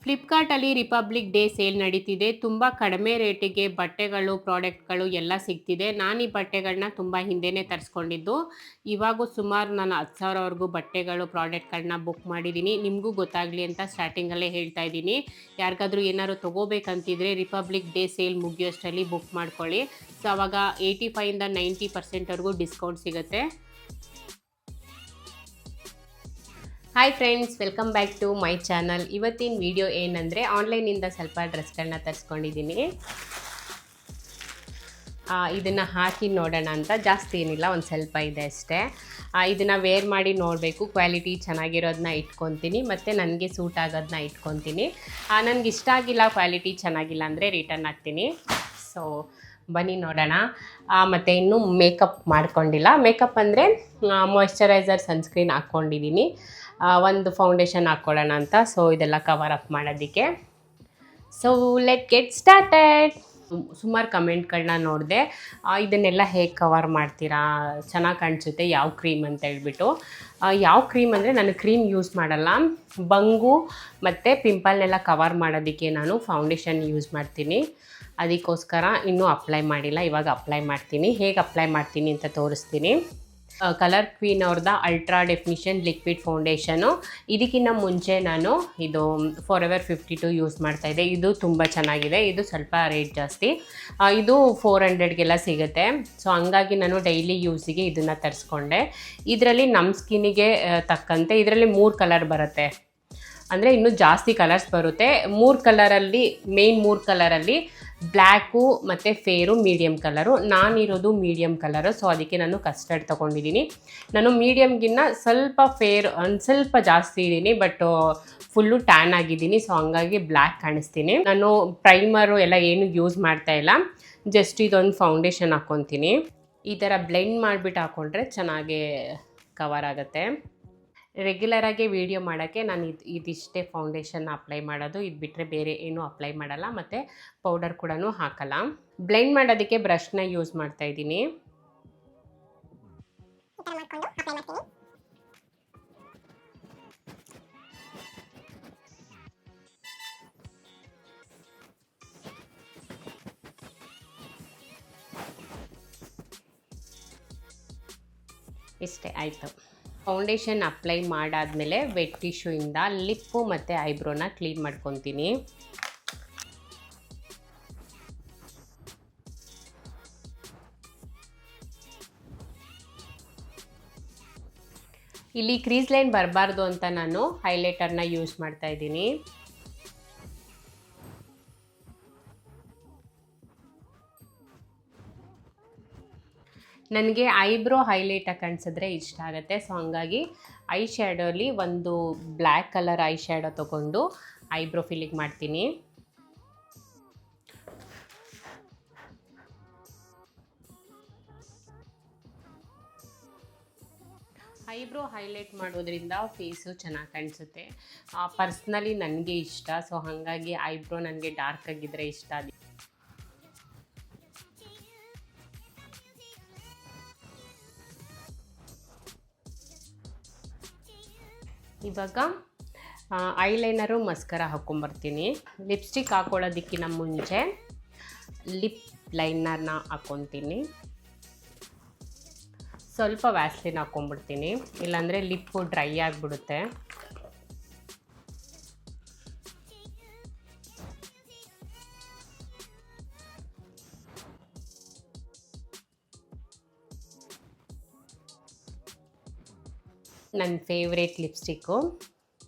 ಫ್ಲಿಪ್ಕಾರ್ಟಲ್ಲಿ republic day sale ನಡೀತಿದೆ. ತುಂಬ ಕಡಿಮೆ ರೇಟಿಗೆ ಬಟ್ಟೆಗಳು, ಪ್ರಾಡಕ್ಟ್‌ಗಳು ಎಲ್ಲ ಸಿಗ್ತಿದೆ. ನಾನು ಈ ಬಟ್ಟೆಗಳನ್ನ ತುಂಬ ಹಿಂದೆನೇ ತರಿಸ್ಕೊಂಡಿದ್ದು. ಇವಾಗೂ ಸುಮಾರು ನಾನು 10,000ವರೆಗೂ ಬಟ್ಟೆಗಳು, ಪ್ರಾಡಕ್ಟ್‌ಗಳನ್ನ ಬುಕ್ ಮಾಡಿದ್ದೀನಿ. ನಿಮಗೂ ಗೊತ್ತಾಗಲಿ ಅಂತ ಸ್ಟಾರ್ಟಿಂಗಲ್ಲೇ ಹೇಳ್ತಾ ಇದ್ದೀನಿ. ಯಾರಿಗಾದ್ರೂ ಏನಾದ್ರು ತೊಗೋಬೇಕಂತಿದ್ರೆ ರಿಪಬ್ಲಿಕ್ ಡೇ ಸೇಲ್ ಮುಗಿಯೋಷ್ಟರಲ್ಲಿ ಬುಕ್ ಮಾಡ್ಕೊಳ್ಳಿ. ಸೊ ಆವಾಗ 85 ಇಂದ 90% ಡಿಸ್ಕೌಂಟ್ ಸಿಗುತ್ತೆ. Hi friends, welcome back to my channel. ಇವತ್ತಿನ ವಿಡಿಯೋ ಏನಂದರೆ ಆನ್ಲೈನಿಂದ ಸ್ವಲ್ಪ ಡ್ರೆಸ್ಗಳನ್ನ ತರಿಸ್ಕೊಂಡಿದ್ದೀನಿ. ಇದನ್ನು ಹಾಕಿ ನೋಡೋಣ ಅಂತ. ಜಾಸ್ತಿ ಏನಿಲ್ಲ, ಒಂದು ಸ್ವಲ್ಪ ಇದೆ ಅಷ್ಟೇ. ಇದನ್ನು ವೇರ್ ಮಾಡಿ ನೋಡಬೇಕು. ಕ್ವಾಲಿಟಿ ಚೆನ್ನಾಗಿರೋದನ್ನ ಇಟ್ಕೊತೀನಿ ಮತ್ತು ನನಗೆ ಸೂಟ್ ಆಗೋದನ್ನ ಇಟ್ಕೊತೀನಿ. ನನಗೆ ಇಷ್ಟ ಆಗಿಲ್ಲ, ಕ್ವಾಲಿಟಿ ಚೆನ್ನಾಗಿಲ್ಲ ಅಂದರೆ ರಿಟರ್ನ್ ಹಾಕ್ತೀನಿ. ಸೊ ಬನ್ನಿ ನೋಡೋಣ. ಮತ್ತು ಇನ್ನೂ ಮೇಕಪ್ ಮಾಡ್ಕೊಂಡಿಲ್ಲ. ಮೇಕಪ್ ಅಂದರೆ ಮಾಯ್ಶ್ಚರೈಸರ್, ಸನ್ಸ್ಕ್ರೀನ್ ಹಾಕ್ಕೊಂಡಿದ್ದೀನಿ. ಒಂದು ಫೌಂಡೇಶನ್ ಹಾಕ್ಕೊಳ್ಳೋಣ ಅಂತ. ಸೊ ಇದೆಲ್ಲ ಕವರ್ ಅಪ್ ಮಾಡೋದಕ್ಕೆ. So let get started. ಸುಮಾರು ಕಮೆಂಟ್ಗಳನ್ನ ನೋಡಿದೆ, ಇದನ್ನೆಲ್ಲ ಹೇಗೆ ಕವರ್ ಮಾಡ್ತೀರಾ, ಚೆನ್ನಾಗಿ ಕಾಣಿಸುತ್ತೆ, ಯಾವ ಕ್ರೀಮ್ ಅಂತ ಹೇಳ್ಬಿಟ್ಟು. ಯಾವ ಕ್ರೀಮ್ ಅಂದರೆ ನಾನು ಕ್ರೀಮ್ ಯೂಸ್ ಮಾಡಲ್ಲ. ಬಂಗು ಮತ್ತು ಪಿಂಪಲ್ನೆಲ್ಲ ಕವರ್ ಮಾಡೋದಕ್ಕೆ ನಾನು ಫೌಂಡೇಶನ್ ಯೂಸ್ ಮಾಡ್ತೀನಿ. ಅದಕ್ಕೋಸ್ಕರ ಇನ್ನೂ ಅಪ್ಲೈ ಮಾಡಿಲ್ಲ, ಇವಾಗ ಅಪ್ಲೈ ಮಾಡ್ತೀನಿ. ಹೇಗೆ ಅಪ್ಲೈ ಮಾಡ್ತೀನಿ ಅಂತ ತೋರಿಸ್ತೀನಿ. ಕಲರ್ ಕ್ವೀನ್ ಅವ್ರದ್ದು ಅಲ್ಟ್ರಾ ಡೆಫಿನಿಷನ್ ಲಿಕ್ವಿಡ್ ಫೌಂಡೇಶನು. ಇದಕ್ಕಿಂತ ಮುಂಚೆ ನಾನು ಇದು ಫಾರೆವರ್ 52 ಯೂಸ್ ಮಾಡ್ತಾಯಿದ್ದೆ. ಇದು ತುಂಬ ಚೆನ್ನಾಗಿದೆ. ಇದು ಸ್ವಲ್ಪ ರೇಟ್ ಜಾಸ್ತಿ. ಇದು 400ಗೆಲ್ಲ ಸಿಗುತ್ತೆ. ಸೊ ಹಂಗಾಗಿ ನಾನು ಡೈಲಿ ಯೂಸಿಗೆ ಇದನ್ನು ತರಿಸ್ಕೊಂಡೆ. ಇದರಲ್ಲಿ ನಮ್ಮ ಸ್ಕಿನ್ನಿಗೆ ತಕ್ಕಂತೆ ಇದರಲ್ಲಿ 3 ಕಲರ್ ಬರುತ್ತೆ. ಅಂದರೆ ಇನ್ನೂ ಜಾಸ್ತಿ ಕಲರ್ಸ್ ಬರುತ್ತೆ. 3 ಕಲರಲ್ಲಿ, ಮೇನ್ 3 ಕಲರಲ್ಲಿ ಬ್ಲ್ಯಾಕು ಮತ್ತು ಫೇರು, ಮೀಡಿಯಮ್ ಕಲರು. ನಾನಿರೋದು ಮೀಡಿಯಮ್ ಕಲರು, ಸೊ ಅದಕ್ಕೆ ನಾನು ಕಸ್ಟರ್ಡ್ ತೊಗೊಂಡಿದ್ದೀನಿ. ನಾನು ಮೀಡಿಯಮ್ಗಿನ್ನ ಸ್ವಲ್ಪ ಫೇರ್, ಒಂದು ಸ್ವಲ್ಪ ಜಾಸ್ತಿ ಇದ್ದೀನಿ, ಬಟ್ ಫುಲ್ಲು ಟ್ಯಾನ್ ಆಗಿದ್ದೀನಿ. ಸೊ ಹಂಗಾಗಿ ಬ್ಲ್ಯಾಕ್ ಕಾಣಿಸ್ತೀನಿ. ನಾನು ಪ್ರೈಮರು ಎಲ್ಲ ಏನು ಯೂಸ್ ಮಾಡ್ತಾಯಿಲ್ಲ. ಜಸ್ಟ್ ಇದೊಂದು ಫೌಂಡೇಶನ್ ಹಾಕ್ಕೊತೀನಿ. ಈ ಥರ ಬ್ಲೆಂಡ್ ಮಾಡಿಬಿಟ್ಟು ಹಾಕ್ಕೊಂಡ್ರೆ ಚೆನ್ನಾಗೇ ಕವರ್ ಆಗುತ್ತೆ. ರೆಗ್ಯುಲರಾಗಿ ವೀಡಿಯೋ ಮಾಡೋಕ್ಕೆ ನಾನು ಇದಿಷ್ಟೇ ಫೌಂಡೇಶನ್ ಅಪ್ಲೈ ಮಾಡೋದು. ಇದು ಬಿಟ್ಟರೆ ಬೇರೆ ಏನೂ ಅಪ್ಲೈ ಮಾಡಲ್ಲ ಮತ್ತು ಪೌಡರ್ ಕೂಡ ಹಾಕಲ್ಲ. ಬ್ಲೆಂಡ್ ಮಾಡೋದಕ್ಕೆ ಬ್ರಷ್ನ ಯೂಸ್ ಮಾಡ್ತಾಯಿದ್ದೀನಿ. ಇಷ್ಟೇ ಆಯಿತು. ಫೌಂಡೇಶನ್ ಅಪ್ಲೈ ಮಾಡಾದಮೇಲೆ ವೆಟ್ ಟಿಶ್ಯೂಯಿಂದ ಲಿಪ್ಪು ಮತ್ತು ಐಬ್ರೋನ ಕ್ಲೀನ್ ಮಾಡ್ಕೊತೀನಿ. ಇಲ್ಲಿ ಕ್ರೀಸ್ ಲೈನ್ ಬರಬಾರ್ದು ಅಂತ ನಾನು ಹೈಲೈಟರ್ನ ಯೂಸ್ ಮಾಡ್ತಾಯಿದ್ದೀನಿ. ನನಗೆ ಐಬ್ರೋ ಹೈಲೈಟಾಗಿ ಕಾಣಿಸಿದ್ರೆ ಇಷ್ಟ ಆಗುತ್ತೆ. ಸೊ ಹಂಗಾಗಿ ಐ ಶ್ಯಾಡೋಲಿ ಒಂದು ಬ್ಲ್ಯಾಕ್ ಕಲರ್ ಐ ಶ್ಯಾಡೋ ತೊಗೊಂಡು ಐಬ್ರೋ ಫಿಲ್ಲಿಂಗ್ ಮಾಡ್ತೀನಿ. ಐಬ್ರೋ ಹೈಲೈಟ್ ಮಾಡೋದ್ರಿಂದ ಫೇಸು ಚೆನ್ನಾಗಿ ಕಾಣಿಸುತ್ತೆ. ಪರ್ಸ್ನಲಿ ನನಗೆ ಇಷ್ಟ. ಸೊ ಹಾಗಾಗಿ ಐಬ್ರೋ ನನಗೆ ಡಾರ್ಕ್ ಆಗಿದ್ದರೆ ಇಷ್ಟ. ಇವಾಗ ಐಲೈನರು, ಮಸ್ಕರ ಹಾಕ್ಕೊಂಬರ್ತೀನಿ. ಲಿಪ್ಸ್ಟಿಕ್ ಹಾಕ್ಕೊಳ್ಳೋದಕ್ಕಿಂತ ಮುಂಚೆ ಲಿಪ್ ಲೈನರ್ನ ಹಾಕ್ಕೊತೀನಿ. ಸ್ವಲ್ಪ ವ್ಯಾಸ್ಲಿನ್ ಹಾಕ್ಕೊಂಬಿಡ್ತೀನಿ, ಇಲ್ಲಾಂದರೆ ಲಿಪ್ಪು ಡ್ರೈ ಆಗಿಬಿಡುತ್ತೆ. ನನ್ನ ಫೇವ್ರೇಟ್ ಲಿಪ್ಸ್ಟಿಕ್ಕು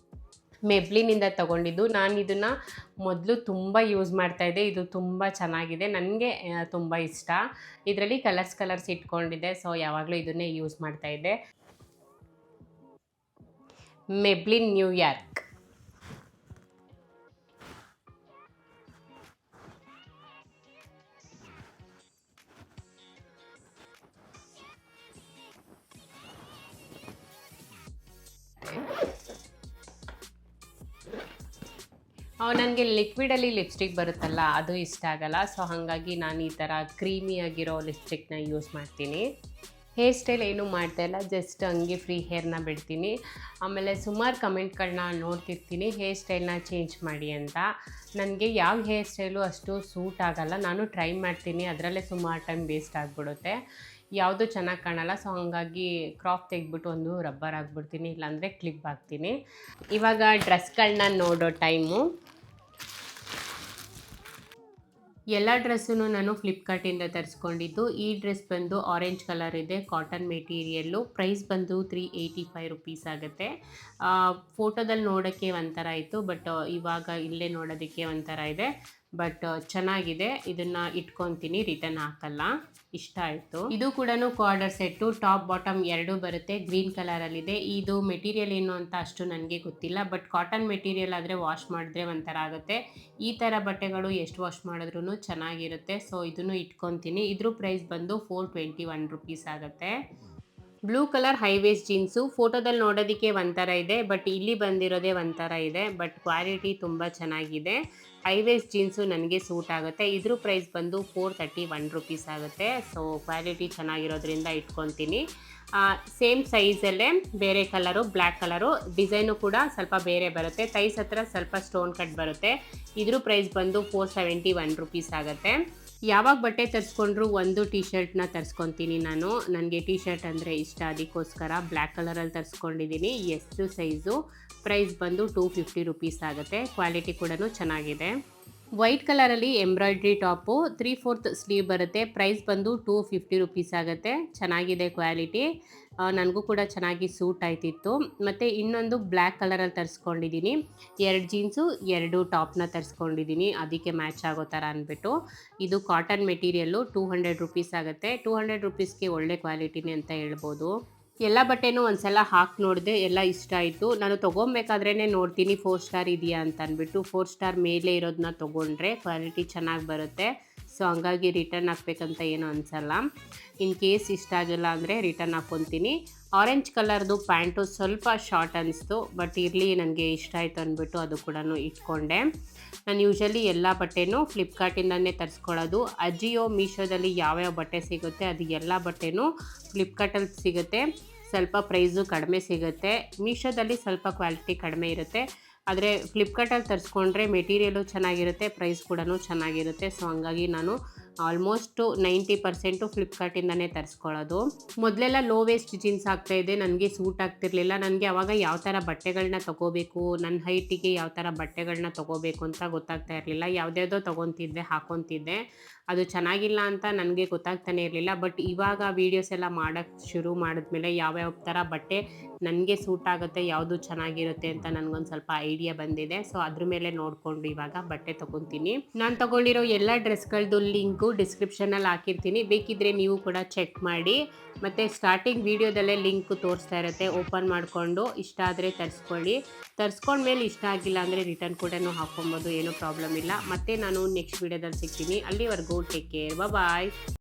ಮೆಬ್ಲಿನಿಂದ ತೊಗೊಂಡಿದ್ದು. ನಾನು ಇದನ್ನು ಮೊದಲು ತುಂಬ ಯೂಸ್ ಮಾಡ್ತಾಯಿದ್ದೆ. ಇದು ತುಂಬ ಚೆನ್ನಾಗಿದೆ, ನನಗೆ ತುಂಬ ಇಷ್ಟ. ಇದರಲ್ಲಿ ಕಲರ್ಸ್ ಇಟ್ಕೊಂಡಿದ್ದೆ. ಸೊ ಯಾವಾಗಲೂ ಇದನ್ನೇ ಯೂಸ್ ಮಾಡ್ತಾಯಿದ್ದೆ. ಮೆಬ್ಲಿನ್ ನ್ಯೂಯಾರ್ಕ್. ನನಗೆ ಲಿಕ್ವಿಡಲ್ಲಿ ಲಿಪ್ಸ್ಟಿಕ್ ಬರುತ್ತಲ್ಲ, ಅದು ಇಷ್ಟ ಆಗಲ್ಲ. ಸೊ ಹಾಗಾಗಿ ನಾನು ಈ ಥರ ಕ್ರೀಮಿಯಾಗಿರೋ ಲಿಪ್ಸ್ಟಿಕ್ನ ಯೂಸ್ ಮಾಡ್ತೀನಿ. ಹೇರ್ ಸ್ಟೈಲ್ ಏನೂ ಮಾಡ್ತಾಯಿಲ್ಲ, ಜಸ್ಟ್ ಹಂಗೆ ಫ್ರೀ ಹೇರ್ನ ಬಿಡ್ತೀನಿ. ಆಮೇಲೆ ಸುಮಾರು ಕಮೆಂಟ್ಗಳನ್ನ ನೋಡ್ತಿರ್ತೀನಿ ಹೇರ್ ಸ್ಟೈಲ್ನ ಚೇಂಜ್ ಮಾಡಿ ಅಂತ. ನನಗೆ ಯಾವ ಹೇರ್ ಸ್ಟೈಲು ಅಷ್ಟು ಸೂಟ್ ಆಗೋಲ್ಲ. ನಾನು ಟ್ರೈ ಮಾಡ್ತೀನಿ, ಅದರಲ್ಲೇ ಸುಮಾರು ಟೈಮ್ ವೇಸ್ಟ್ ಆಗಿಬಿಡುತ್ತೆ, ಯಾವುದೂ ಚೆನ್ನಾಗಿ ಕಾಣಲ್ಲ. ಸೊ ಹಂಗಾಗಿ ಕ್ರಾಪ್ ತೆಗೆದ್ಬಿಟ್ಟು ಒಂದು ರಬ್ಬರ್ ಹಾಕ್ಬಿಡ್ತೀನಿ, ಇಲ್ಲಾಂದರೆ ಕ್ಲಿಪ್ ಹಾಕ್ತೀನಿ. ಇವಾಗ ಡ್ರೆಸ್ಗಳನ್ನ ನೋಡೋ ಟೈಮು. ಎಲ್ಲ ಡ್ರೆಸ್ಸೂ ನಾನು ಫ್ಲಿಪ್ಕಾರ್ಟಿಂದ ತರಿಸ್ಕೊಂಡಿದ್ದು. ಈ ಡ್ರೆಸ್ ಬಂದು ಆರೆಂಜ್ ಕಲರ್ ಇದೆ, ಕಾಟನ್ ಮೆಟೀರಿಯಲ್ಲು. ಪ್ರೈಸ್ ಬಂದು 385 ರುಪೀಸ್ ಆಗುತ್ತೆ. ಫೋಟೋದಲ್ಲಿ ನೋಡೋಕ್ಕೆ ಒಂಥರ ಇತ್ತು, ಬಟ್ ಇವಾಗ ಇಲ್ಲೇ ನೋಡೋದಕ್ಕೆ ಒಂಥರ ಇದೆ. ಬಟ್ ಚೆನ್ನಾಗಿದೆ, ಇದನ್ನು ಇಟ್ಕೊತೀನಿ, ರಿಟರ್ನ್ ಹಾಕಲ್ಲ. ಇಷ್ಟ ಆಯಿತು. ಇದು ಕೂಡ ಕ್ವಾರ್ಟರ್ ಸೆಟ್ಟು, ಟಾಪ್ ಬಾಟಮ್ ಎರಡೂ ಬರುತ್ತೆ. ಗ್ರೀನ್ ಕಲರಲ್ಲಿದೆ. ಇದು ಮೆಟೀರಿಯಲ್ ಏನು ಅಂತ ಅಷ್ಟು ನನಗೆ ಗೊತ್ತಿಲ್ಲ, ಬಟ್ ಕಾಟನ್ ಮೆಟೀರಿಯಲ್ ಆದರೆ ವಾಶ್ ಮಾಡಿದ್ರೆ ಒಂಥರ ಆಗುತ್ತೆ. ಈ ಥರ ಬಟ್ಟೆಗಳು ಎಷ್ಟು ವಾಶ್ ಮಾಡಿದ್ರೂ ಚೆನ್ನಾಗಿರುತ್ತೆ. ಸೊ ಇದನ್ನು ಇಟ್ಕೊತೀನಿ. ಇದ್ರ ಪ್ರೈಸ್ ಬಂದು 421 ರುಪೀಸ್ ಆಗುತ್ತೆ. Blue colour high waist jeans. ಫೋಟೋದಲ್ಲಿ ನೋಡೋದಕ್ಕೆ ಒಂಥರ ಇದೆ, ಬಟ್ ಇಲ್ಲಿ ಬಂದಿರೋದೇ ಒಂಥರ ಇದೆ, ಬಟ್ ಕ್ವಾಲಿಟಿ ತುಂಬ ಚೆನ್ನಾಗಿದೆ. ಹೈ ವೇಸ್ಟ್ ಜೀನ್ಸು ನನಗೆ ಸೂಟ್ ಆಗುತ್ತೆ. ಇದ್ರ ಪ್ರೈಸ್ ಬಂದು 431 ರುಪೀಸ್ ಆಗುತ್ತೆ. ಸೊ ಕ್ವಾಲಿಟಿ ಚೆನ್ನಾಗಿರೋದ್ರಿಂದ ಇಟ್ಕೊತೀನಿ. ಸೇಮ್ ಸೈಜಲ್ಲೇ ಬೇರೆ ಕಲರು, ಬ್ಲ್ಯಾಕ್ ಕಲರು. ಡಿಸೈನು ಕೂಡ ಸ್ವಲ್ಪ ಬೇರೆ ಬರುತ್ತೆ. ತೈಸ್ ಹತ್ರ ಸ್ವಲ್ಪ ಸ್ಟೋನ್ ಕಟ್ ಬರುತ್ತೆ. ಇದ್ರ ಪ್ರೈಸ್ ಬಂದು 471 ರುಪೀಸ್ ಆಗುತ್ತೆ. ಯಾವಾಗ ಬಟ್ಟೆ ತರಿಸ್ಕೊಂಡ್ರು ಒಂದು ಟೀ ಶರ್ಟ್ನ ತರಿಸ್ಕೊತೀನಿ ನಾನು. ನನಗೆ ಟೀ ಶರ್ಟ್ ಅಂದರೆ ಇಷ್ಟ, ಅದಕ್ಕೋಸ್ಕರ ಬ್ಲ್ಯಾಕ್ ಕಲರಲ್ಲಿ ತರಿಸ್ಕೊಂಡಿದ್ದೀನಿ. ಎಷ್ಟು ಸೈಜು. ಪ್ರೈಸ್ ಬಂದು 250 ರುಪೀಸ್ ಆಗುತ್ತೆ. ಕ್ವಾಲಿಟಿ ಕೂಡ ಚೆನ್ನಾಗಿದೆ. ವೈಟ್ ಕಲರಲ್ಲಿ ಎಂಬ್ರಾಯ್ಡ್ರಿ ಟಾಪು, 3/4 ಸ್ಲೀವ್ ಬರುತ್ತೆ. ಪ್ರೈಸ್ ಬಂದು 250 ರುಪೀಸ್ ಆಗುತ್ತೆ. ಚೆನ್ನಾಗಿದೆ ಕ್ವಾಲಿಟಿ, ನನಗೂ ಕೂಡ ಚೆನ್ನಾಗಿ ಸೂಟ್ ಆಯ್ತಿತ್ತು. ಮತ್ತು ಇನ್ನೊಂದು ಬ್ಲ್ಯಾಕ್ ಕಲರಲ್ಲಿ ತರಿಸ್ಕೊಂಡಿದ್ದೀನಿ. 2 ಜೀನ್ಸು 2 ಟಾಪ್ನ ತರಿಸ್ಕೊಂಡಿದ್ದೀನಿ, ಅದಕ್ಕೆ ಮ್ಯಾಚ್ ಆಗೋ ಥರ ಅಂದ್ಬಿಟ್ಟು. ಇದು ಕಾಟನ್ ಮೆಟೀರಿಯಲ್ಲು, 200 ರುಪೀಸ್ ಆಗುತ್ತೆ. 200 ರುಪೀಸ್ಗೆ ಒಳ್ಳೆ ಕ್ವಾಲಿಟಿನೇ ಅಂತ ಹೇಳ್ಬೋದು. ಎಲ್ಲ ಬಟ್ಟೆನೂ ಒಂದು ಸಲ ಹಾಕಿ ನೋಡಿದೆ, ಎಲ್ಲ ಇಷ್ಟ ಆಯಿತು. ನಾನು ತೊಗೊಬೇಕಾದ್ರೇ ನೋಡ್ತೀನಿ 4 ಸ್ಟಾರ್ ಇದೆಯಾ ಅಂತ ಅಂದ್ಬಿಟ್ಟು. 4 ಸ್ಟಾರ್ ಮೇಲೆ ಇರೋದನ್ನ ತೊಗೊಂಡ್ರೆ ಕ್ವಾಲಿಟಿ ಚೆನ್ನಾಗಿ ಬರುತ್ತೆ. ಸೊ ಹಂಗಾಗಿ ರಿಟರ್ನ್ ಹಾಕ್ಬೇಕಂತ ಏನೂ ಅನಿಸಲ್ಲ. ಇನ್ ಕೇಸ್ ಇಷ್ಟ ಆಗಿಲ್ಲ ಅಂದರೆ ರಿಟರ್ನ್ ಹಾಕ್ಕೊತೀನಿ. ಆರೆಂಜ್ ಕಲರ್ದು ಪ್ಯಾಂಟು ಸ್ವಲ್ಪ ಶಾರ್ಟ್ ಅನ್ನಿಸ್ತು, ಬಟ್ ಇರಲಿ, ನನಗೆ ಇಷ್ಟ ಆಯಿತು ಅಂದ್ಬಿಟ್ಟು ಅದು ಕೂಡ ಇಟ್ಕೊಂಡೆ. ನಾನು ಯೂಶಲಿ ಎಲ್ಲ ಬಟ್ಟೆನೂ ಫ್ಲಿಪ್ಕಾರ್ಟಿಂದನೇ ತರಿಸ್ಕೊಳ್ಳೋದು. ಅಜಿಯೋ, ಮೀಶೋದಲ್ಲಿ ಯಾವ್ಯಾವ ಬಟ್ಟೆ ಸಿಗುತ್ತೆ ಅದು ಎಲ್ಲ ಬಟ್ಟೆನೂ ಫ್ಲಿಪ್ಕಾರ್ಟಲ್ಲಿ ಸಿಗುತ್ತೆ. ಸ್ವಲ್ಪ ಪ್ರೈಸು ಕಡಿಮೆ ಸಿಗುತ್ತೆ. ಮೀಶೋದಲ್ಲಿ ಸ್ವಲ್ಪ ಕ್ವಾಲಿಟಿ ಕಡಿಮೆ ಇರುತ್ತೆ, ಆದರೆ ಫ್ಲಿಪ್ಕಾರ್ಟಲ್ಲಿ ತರಿಸ್ಕೊಂಡ್ರೆ ಮೆಟೀರಿಯಲು ಚೆನ್ನಾಗಿರುತ್ತೆ, ಪ್ರೈಸ್ ಕೂಡ ಚೆನ್ನಾಗಿರುತ್ತೆ. ಸೊ ಹಂಗಾಗಿ ನಾನು ಆಲ್ಮೋಸ್ಟು 90% ಫ್ಲಿಪ್ಕಾರ್ಟಿಂದನೇ ತರಿಸ್ಕೊಳ್ಳೋದು. ಮೊದಲೆಲ್ಲ ಲೋ ವೇಸ್ಟ್ ಜೀನ್ಸ್ ಆಗ್ತಾಯಿದೆ, ನನಗೆ ಸೂಟ್ ಆಗ್ತಿರ್ಲಿಲ್ಲ. ನನಗೆ ಆವಾಗ ಯಾವ ಥರ ಬಟ್ಟೆಗಳನ್ನ ತೊಗೋಬೇಕು, ನನ್ನ ಹೈಟಿಗೆ ಯಾವ ಥರ ಬಟ್ಟೆಗಳನ್ನ ತೊಗೋಬೇಕು ಅಂತ ಗೊತ್ತಾಗ್ತಾ ಇರಲಿಲ್ಲ. ಯಾವುದ್ಯಾವುದೋ ತೊಗೊತಿದ್ದೆ, ಹಾಕ್ಕೊತಿದ್ದೆ. ಅದು ಚೆನ್ನಾಗಿಲ್ಲ ಅಂತ ನನಗೆ ಗೊತ್ತಾಗ್ತಾನೆ ಇರಲಿಲ್ಲ. ಬಟ್ ಇವಾಗ ವೀಡಿಯೋಸ್ ಎಲ್ಲ ಮಾಡೋಕ್ಕೆ ಶುರು ಮಾಡಿದ್ಮೇಲೆ ಯಾವ್ಯಾವ ಥರ ಬಟ್ಟೆ ನನಗೆ ಸೂಟ್ ಆಗುತ್ತೆ, ಯಾವುದು ಚೆನ್ನಾಗಿರುತ್ತೆ ಅಂತ ನನಗೊಂದು ಸ್ವಲ್ಪ ಐಡಿಯಾ ಬಂದಿದೆ. ಸೊ ಅದ್ರ ಮೇಲೆ ನೋಡಿಕೊಂಡು ಇವಾಗ ಬಟ್ಟೆ ತೊಗೊತೀನಿ. ನಾನು ತೊಗೊಂಡಿರೋ ಎಲ್ಲ ಡ್ರೆಸ್ಗಳದ್ದು ಲಿಂಕು ಡಿಸ್ಕ್ರಿಪ್ಷನಲ್ಲಿ ಹಾಕಿರ್ತೀನಿ, ಬೇಕಿದ್ದರೆ ನೀವು ಕೂಡ ಚೆಕ್ ಮಾಡಿ. ಮತ್ತು ಸ್ಟಾರ್ಟಿಂಗ್ ವೀಡಿಯೋದಲ್ಲೇ ಲಿಂಕ್ ತೋರಿಸ್ತಾ ಇರುತ್ತೆ, ಓಪನ್ ಮಾಡಿಕೊಂಡು ಇಷ್ಟ ಆದರೆ ತರಿಸ್ಕೊಳ್ಳಿ. ತರಿಸ್ಕೊಂಡ್ಮೇಲೆ ಇಷ್ಟ ಆಗಿಲ್ಲ ಅಂದರೆ ರಿಟರ್ನ್ ಕೂಡ ಹಾಕ್ಕೊಬೋದು, ಏನೂ ಪ್ರಾಬ್ಲಮ್ ಇಲ್ಲ. ಮತ್ತು ನಾನು ನೆಕ್ಸ್ಟ್ ವೀಡಿಯೋದಲ್ಲಿ ಸಿಗ್ತೀನಿ. ಅಲ್ಲಿವರೆಗೂ ಟೇಕ್ ಕೇರ್, ಬಾಯ್.